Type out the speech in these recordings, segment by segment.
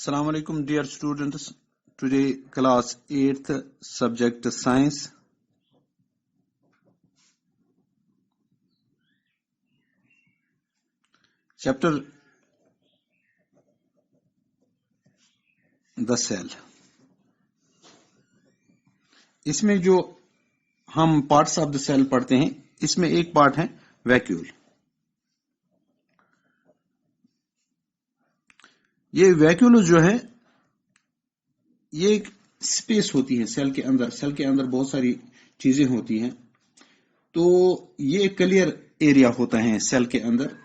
Assalamu alaikum dear students. Today class 8th subject science. Chapter the cell. इसमें जो हम parts of the cell पढ़ते हैं, इसमें एक पार्ट है वैक्यूल. ये वैक्यूल जो है ये एक स्पेस होती है सेल के अंदर बहुत सारी चीजें होती हैं. तो ये क्लियर एरिया होता है सेल के अंदर,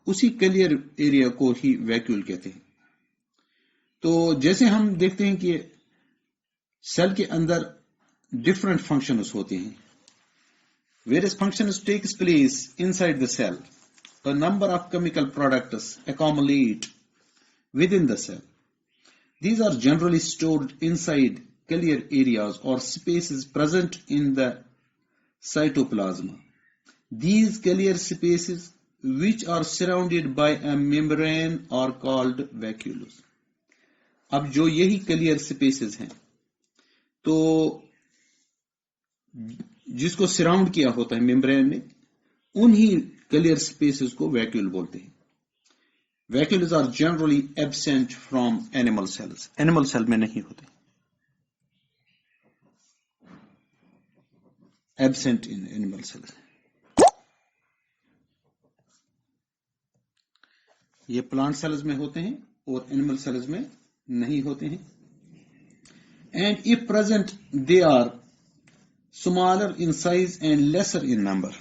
उसी क्लियर एरिया को ही वैक्यूल कहते हैं. तो जैसे हम देखते हैं कि सेल के अंदर डिफरेंट फंक्शंस होते हैं. Various functions takes place inside the cell. A number of chemical products accumulate within the cell. These are generally stored inside clear areas or spaces present in the cytoplasm. These clear spaces, which are surrounded by a membrane, are called vacuoles. अब जो यही clear spaces हैं, तो जिसको surround किया होता है membrane ने, उन्हीं क्लियर स्पेसेस को वैक्यूल बोलते हैं. Vacuoles are generally absent from animal cells. Animal cell में नहीं होते. Absent in animal cells. ये प्लांट सेल्स में होते हैं और एनिमल सेल्स में नहीं होते हैं. And if present they are smaller in size and lesser in number.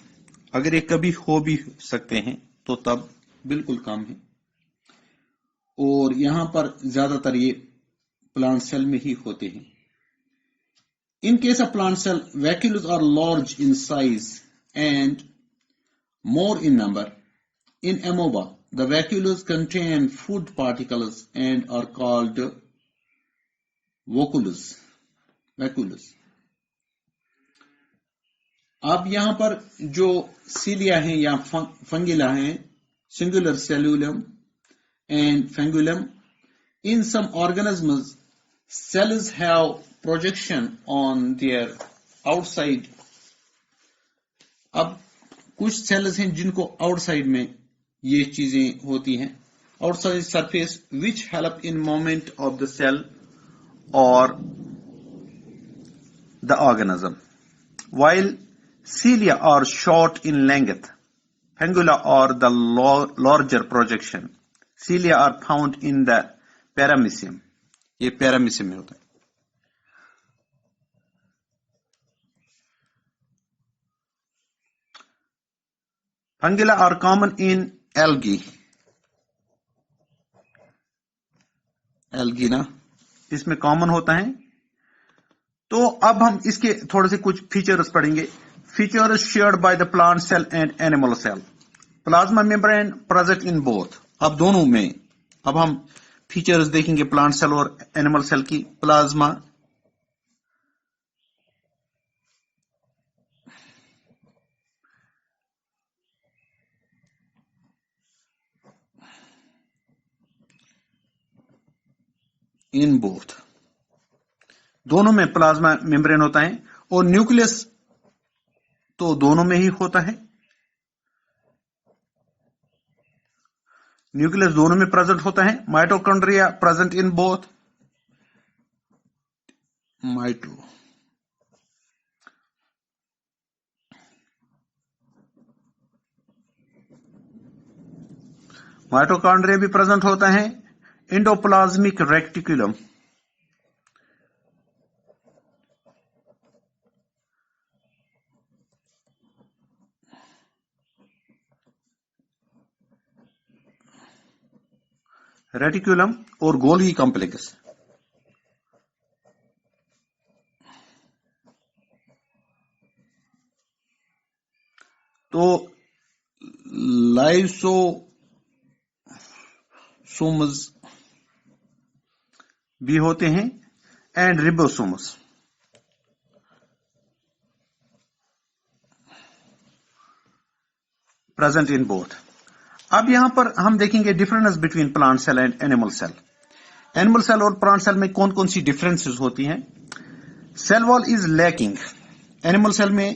अगर ये कभी हो भी सकते हैं तो तब बिल्कुल कम है, और यहां पर ज्यादातर ये प्लांट सेल में ही होते हैं. In case of plant cell, vacuoles are large in size and more in number. In amoeba, the vacuoles contain food particles and are called vacuoles. अब यहां पर जो सीलिया है या फंगिला है, singular cilium and fangulum. In some organisms, cells have projection on their outside. अब कुछ sales हैं जिनको आउटसाइड में ये चीजें होती हैं, outside surface, which help in movement of the cell or the organism. While cilia are short in length, fangula are the larger projection. Cilia are found in the paramecium. ये paramecium में होता है. Fangula are common in algae. Algae ना, इसमें common होता है. तो अब हम इसके थोड़े से कुछ फीचर्स पढ़ेंगे. Features shared by the plant cell and animal cell. Plasma membrane present in both. अब दोनों में अब हम फीचर्स देखेंगे प्लांट सेल और एनिमल सेल की. प्लाज्मा इन बोथ, दोनों में प्लाज्मा मेम्ब्रेन होता है, और न्यूक्लियस तो दोनों में ही होता है. न्यूक्लियस दोनों में प्रेजेंट होता है. Mitochondria present in both. Mitochondria भी प्रेजेंट होता है. एंडोप्लाज्मिक रेटिकुलम, रेटिकुलम और गोल्गी कॉम्प्लेक्स. तो लाइसोसोम्स भी होते हैं and ribosomes. Present in both. अब यहां पर हम देखेंगे difference between plant cell and animal cell. Animal cell और प्लांट सेल में कौन कौन सी डिफरेंसेस होती हैं? Cell wall is lacking animal cell में,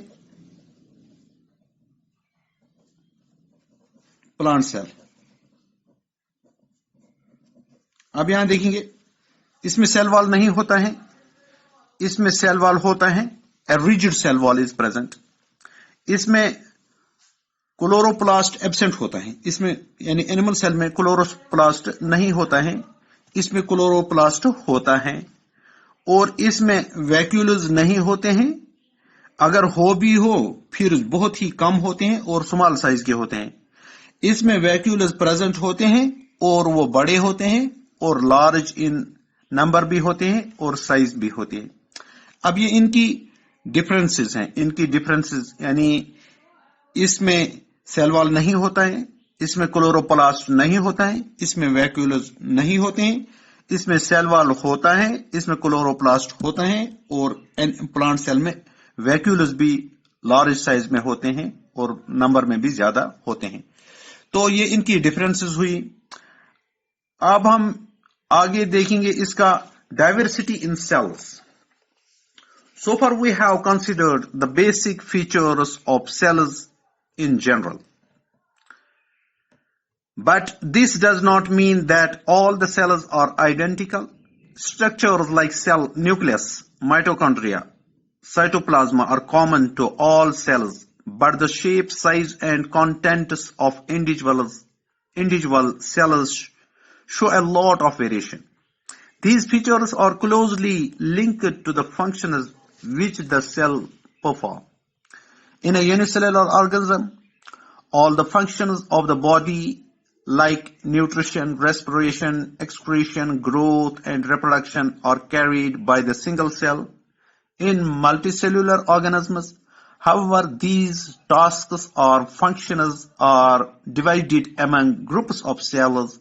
प्लांट सेल। अब यहां देखेंगे इसमें सेल वॉल नहीं होता है, इसमें सेल वॉल होता है, a rigid cell wall is present. इसमें क्लोरोप्लास्ट एब्सेंट होता है, इसमें यानी एनिमल सेल में क्लोरोप्लास्ट नहीं होता है, इसमें क्लोरोप्लास्ट होता है। और इसमें वैक्यूल्स नहीं होते हैं, अगर हो भी हो फिर बहुत ही कम होते हैं और स्मॉल साइज के होते हैं। इसमें वैक्यूल्स प्रेजेंट होते हैं और वो बड़े होते हैं और लार्ज इन नंबर भी होते हैं और साइज भी होते हैं। अब ये इनकी डिफरेंसेस हैं, इनकी डिफरेंसेस यानी इसमें सेल वॉल नहीं होता है, इसमें क्लोरोप्लास्ट नहीं होता है, इसमें वैक्यूल्स नहीं होते हैं, इसमें सेल वॉल होता है, इसमें क्लोरोप्लास्ट होता है और प्लांट सेल में वैक्यूल्स भी लार्ज साइज में होते हैं और नंबर में भी ज्यादा होते हैं। तो ये इनकी डिफरेंसेस हुई। अब हम आगे देखेंगे इसका diversity in cells. So far we have considered the basic features of cells in general. But this does not mean that all the cells are identical. Structures like cell nucleus, mitochondria, cytoplasma are common to all cells, but the shape, size and contents of individual cells show a lot of variation. These features are closely linked to the functions which the cell perform. In a unicellular organism, all the functions of the body like nutrition, respiration, excretion, growth and reproduction are carried by the single cell. In multicellular organisms, however, these tasks or functions are divided among groups of cells.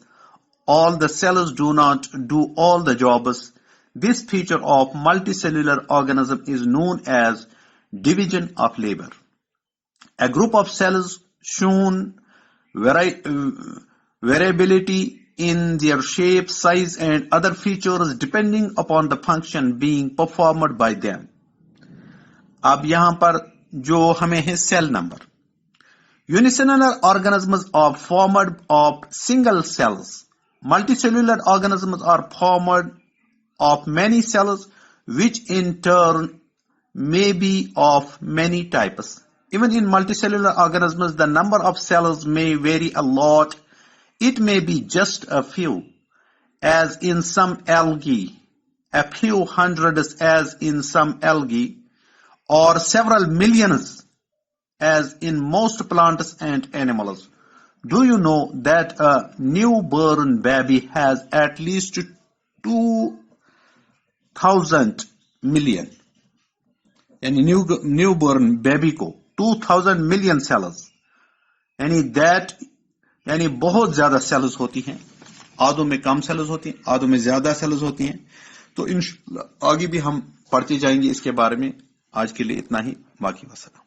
All the cells do not do all the jobs. This feature of multicellular organism is known as division of labor. A group of cells shown variability in their shape, size and other features depending upon the function being performed by them. अब यहां पर जो हमें है cell number, unicellular organisms are formed of single cells. Multicellular organisms are formed of many cells, which in turn may be of many types. Even in multicellular organisms, the number of cells may vary a lot. It may be just a few, as in some algae, a few hundreds as in some algae, or several millions as in most plants and animals. Do you know that a newborn baby has at least 2,000 million, यानी newborn baby को 2000 million sales, यानी बहुत ज्यादा sales होती हैं। आधों में कम sales होती हैं, आधों में ज्यादा सेल्स होती हैं। तो इंशाल्लाह आगे भी हम पढ़ते जाएंगे इसके बारे में। आज के लिए इतना ही, बाकी वसलाम।